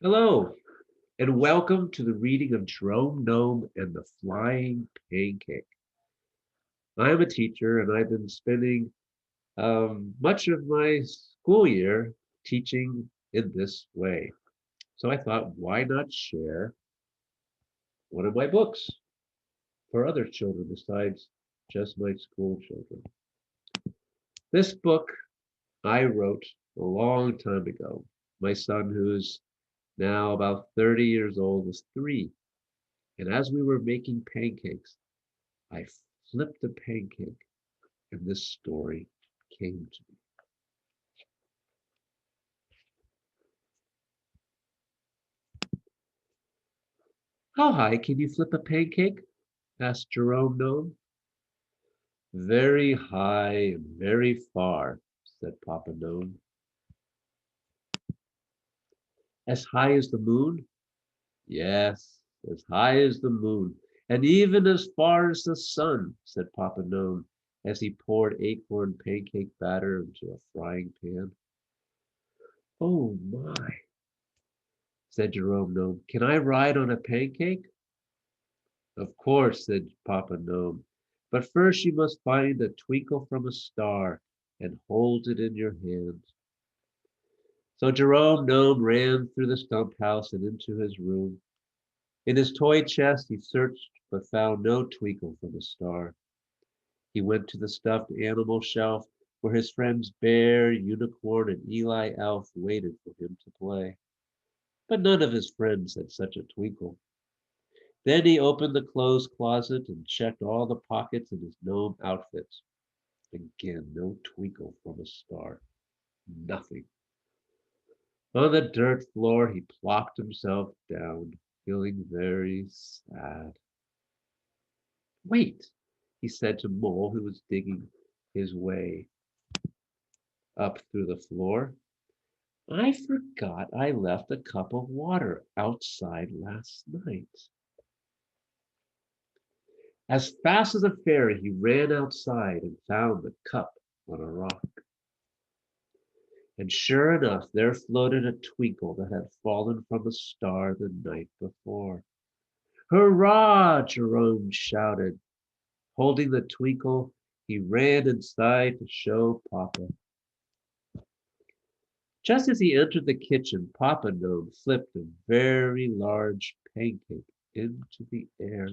Hello, and welcome to the reading of Jerome Gnome and the Flying Pancake. I'm a teacher, and I've been spending much of my school year teaching in this way. So I thought, why not share one of my books for other children besides just my school children? This book I wrote a long time ago. My son, who's now about 30 years old, was 3. And as we were making pancakes, I flipped a pancake and this story came to me. How high can you flip a pancake? Asked Jerome Gnome. Very high and very far, said Papa Gnome. As high as the moon? Yes, as high as the moon, and even as far as the sun, said Papa Gnome, as he poured acorn pancake batter into a frying pan. Oh my, said Jerome Gnome. Can I ride on a pancake? Of course, said Papa Gnome. But first you must find a twinkle from a star and hold it in your hand. So Jerome Gnome ran through the stump house and into his room. In his toy chest he searched but found no twinkle from a star. He went to the stuffed animal shelf where his friends Bear, Unicorn, and Eli Elf waited for him to play. But none of his friends had such a twinkle. Then he opened the clothes closet and checked all the pockets in his gnome outfit. Again, no twinkle from a star. Nothing. On the dirt floor, he plopped himself down, feeling very sad. Wait, he said to Mole, who was digging his way up through the floor. I forgot I left a cup of water outside last night. As fast as a fairy, he ran outside and found the cup on a rock. And sure enough, there floated a twinkle that had fallen from a star the night before. Hurrah! Jerome shouted. Holding the twinkle, he ran inside to show Papa. Just as he entered the kitchen, Papa Gnome flipped a very large pancake into the air.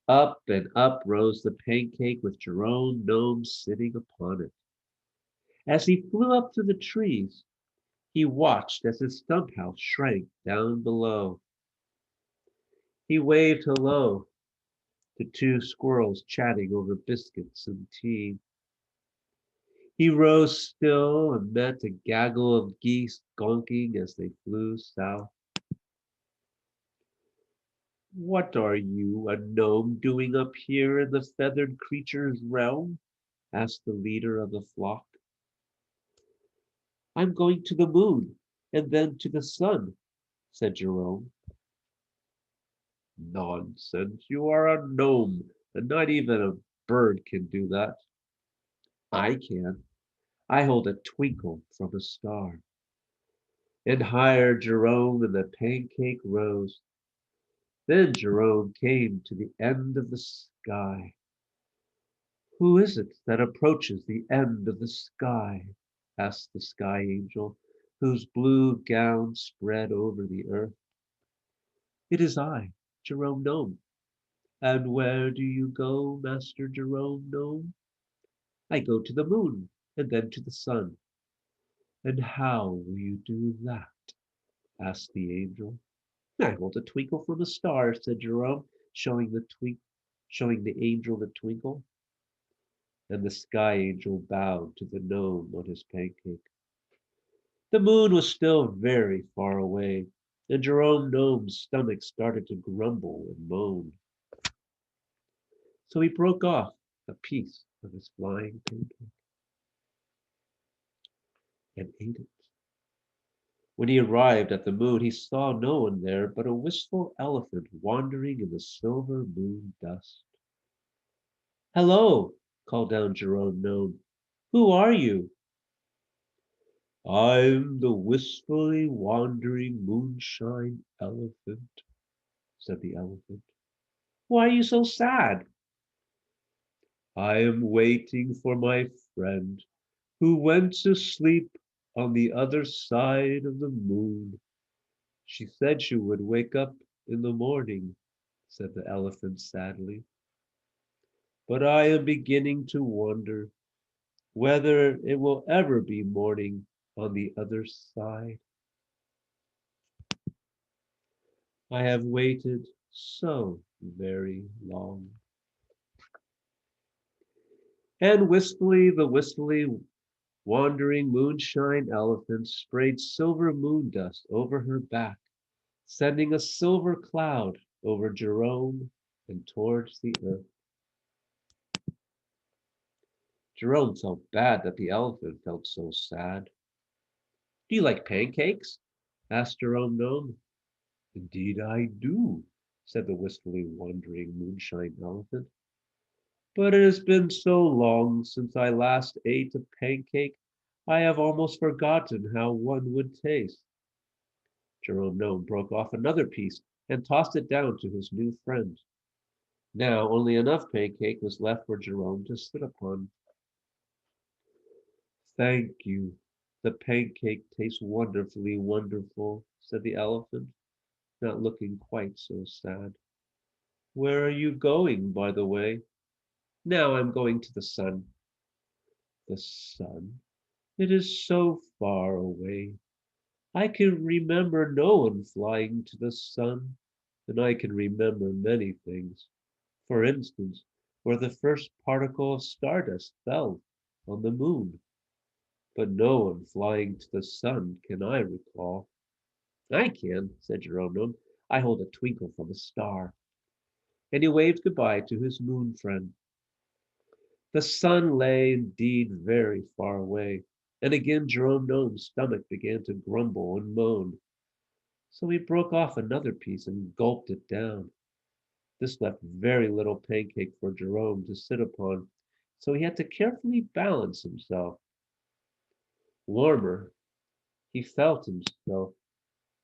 Up and up rose the pancake with Jerome Gnome sitting upon it. As he flew up through the trees, he watched as his stump house shrank down below. He waved hello to 2 squirrels chatting over biscuits and tea. He rose still and met a gaggle of geese gonking as they flew south. What are you, a gnome, doing up here in the feathered creature's realm? Asked the leader of the flock. I'm going to the moon and then to the sun, said Jerome. Nonsense, you are a gnome, and not even a bird can do that. I can. I hold a twinkle from a star. And higher Jerome and the pancake rose. Then Jerome came to the end of the sky. Who is it that approaches the end of the sky? Asked the sky angel, whose blue gown spread over the earth. It is I, Jerome Gnome. And where do you go, Master Jerome Gnome? I go to the moon and then to the sun. And how will you do that? Asked the angel. I hold a twinkle from a star, said Jerome, showing the angel the twinkle. And the sky angel bowed to the gnome on his pancake. The moon was still very far away, and Jerome Gnome's stomach started to grumble and moan. So he broke off a piece of his flying pancake and ate it. When he arrived at the moon, he saw no one there but a wistful elephant wandering in the silver moon dust. Hello, called down Jerome Gnome. Who are you? I'm the wistfully wandering moonshine elephant, said the elephant. Why are you so sad? I am waiting for my friend who went to sleep on the other side of the moon. She said she would wake up in the morning, said the elephant sadly. But I am beginning to wonder whether it will ever be morning on the other side. I have waited so very long. And the wistfully wandering moonshine elephant sprayed silver moon dust over her back, sending a silver cloud over Gerome and towards the earth. Jerome felt bad that the elephant felt so sad. Do you like pancakes? Asked Jerome Gnome. Indeed I do, said the wistfully wandering moonshine elephant. But it has been so long since I last ate a pancake, I have almost forgotten how one would taste. Jerome Gnome broke off another piece and tossed it down to his new friend. Now only enough pancake was left for Jerome to sit upon. Thank you. The pancake tastes wonderfully wonderful, said the elephant, not looking quite so sad. Where are you going, by the way? Now I'm going to the sun. The sun? It is so far away. I can remember no one flying to the sun, and I can remember many things. For instance, where the first particle of stardust fell on the moon. But no one flying to the sun can I recall. I can, said Gerome. I hold a twinkle from a star. And he waved goodbye to his moon friend. The sun lay indeed very far away, and again Jerome Gnome's stomach began to grumble and moan. So he broke off another piece and gulped it down. This left very little pancake for Jerome to sit upon, so he had to carefully balance himself. Warmer, he felt himself.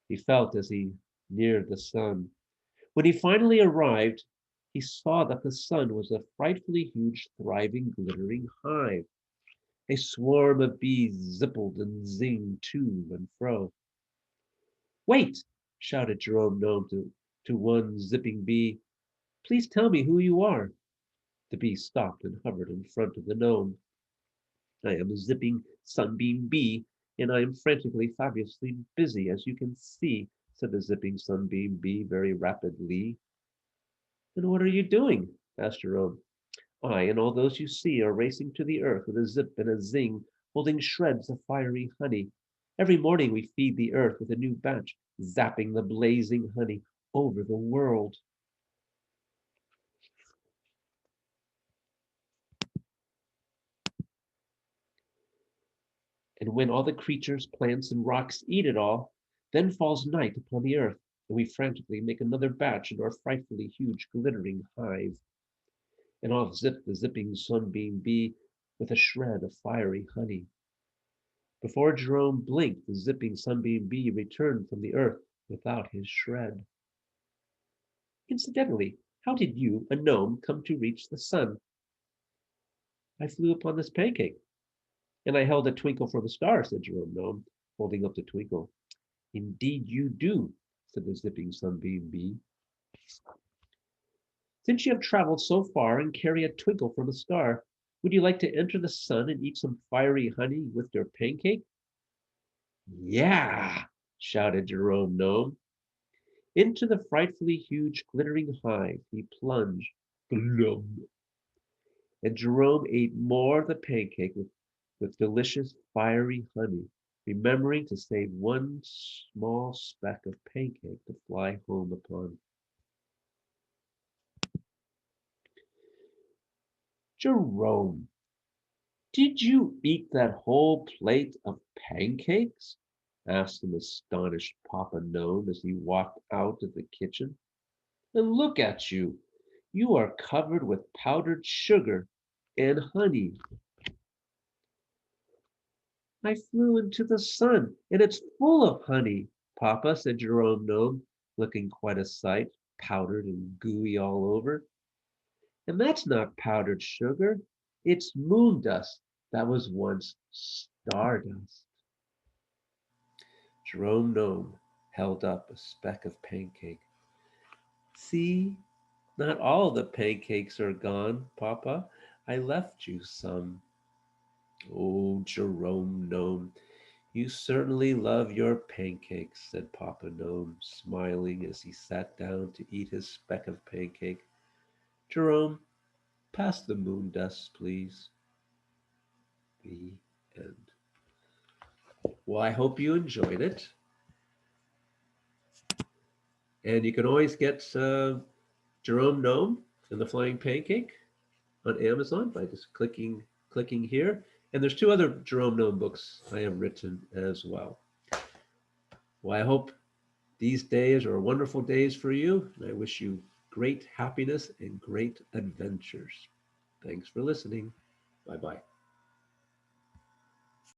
He felt as he neared the sun. When he finally arrived, he saw that the sun was a frightfully huge, thriving, glittering hive. A swarm of bees zippled and zinged to and fro. Wait, shouted Jerome Gnome to one zipping bee. Please tell me who you are. The bee stopped and hovered in front of the gnome. I am a zipping sunbeam bee, and I am frantically, fabulously busy, as you can see, said the zipping sunbeam bee very rapidly. And what are you doing? Asked Jerome. I and all those you see are racing to the earth with a zip and a zing, holding shreds of fiery honey. Every morning we feed the earth with a new batch, zapping the blazing honey over the world. And when all the creatures, plants, and rocks eat it all, then falls night upon the earth, and we frantically make another batch in our frightfully huge glittering hive. And off zipped the zipping sunbeam bee with a shred of fiery honey. Before Jerome blinked, the zipping sunbeam bee returned from the earth without his shred. Incidentally, how did you, a gnome, come to reach the sun? I flew upon this pancake, and I held a twinkle for the star, said Jerome Gnome, holding up the twinkle. Indeed you do, said the zipping sunbeam bee. Since you have traveled so far and carry a twinkle from a star, would you like to enter the sun and eat some fiery honey with your pancake? Yeah, shouted Jerome Gnome. Into the frightfully huge glittering hive he plunged. Glum. And Jerome ate more of the pancake with delicious fiery honey, remembering to save one small speck of pancake to fly home upon. Jerome, did you eat that whole plate of pancakes? Asked an astonished Papa Gnome as he walked out of the kitchen. And look at you. You are covered with powdered sugar and honey. I flew into the sun, and it's full of honey, Papa, said Jerome Gnome, looking quite a sight, powdered and gooey all over. And that's not powdered sugar, it's moon dust that was once stardust. Jerome Gnome held up a speck of pancake. See, not all the pancakes are gone, Papa. I left you some. Oh, Jerome Gnome, you certainly love your pancakes, said Papa Gnome, smiling as he sat down to eat his speck of pancake. Jerome, pass the moon dust, please. The end. Well, I hope you enjoyed it. And you can always get Jerome Gnome and the Flying Pancake on Amazon by just clicking here. And there's two other Jerome Gnome books I have written as well. Well, I hope these days are wonderful days for you, and I wish you great happiness and great adventures. Thanks for listening. Bye bye.